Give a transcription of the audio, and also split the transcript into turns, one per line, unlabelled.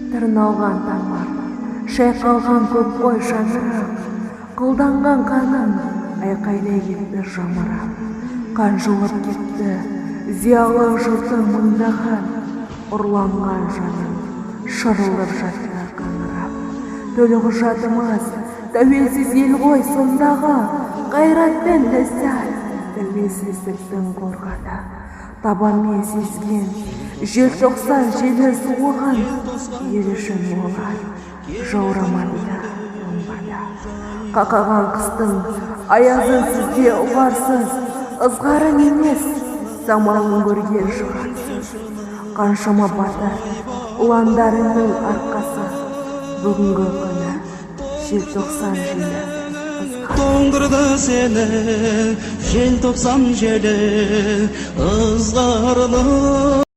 тырналған тамыр, шайқалған көп қой шаңырақ, қылданған қаным айқайдай кетті жамырап. Қан жылып кетті зиялы жұрты мыңдаған, ұрланған жаным шырылып жатты қаңырап. Төлқұжатымыз тәуелсіз ел ғой сондағы, қайратпен ләззат тәуелсіздіктің қорғады. Табанмен сезген желтоқсан желі суыған, ел үшін олар жаурамады да оңбады. Қақаған қыстың аязын сізде ұғарсыз, ызғарын емес самалын көрген шығарсыз. Қаншама батыр ұландарының арқасы, бүгінгі күні желтоқсан желі
Тоңдырды сені желтоқсан желі ызғарлы.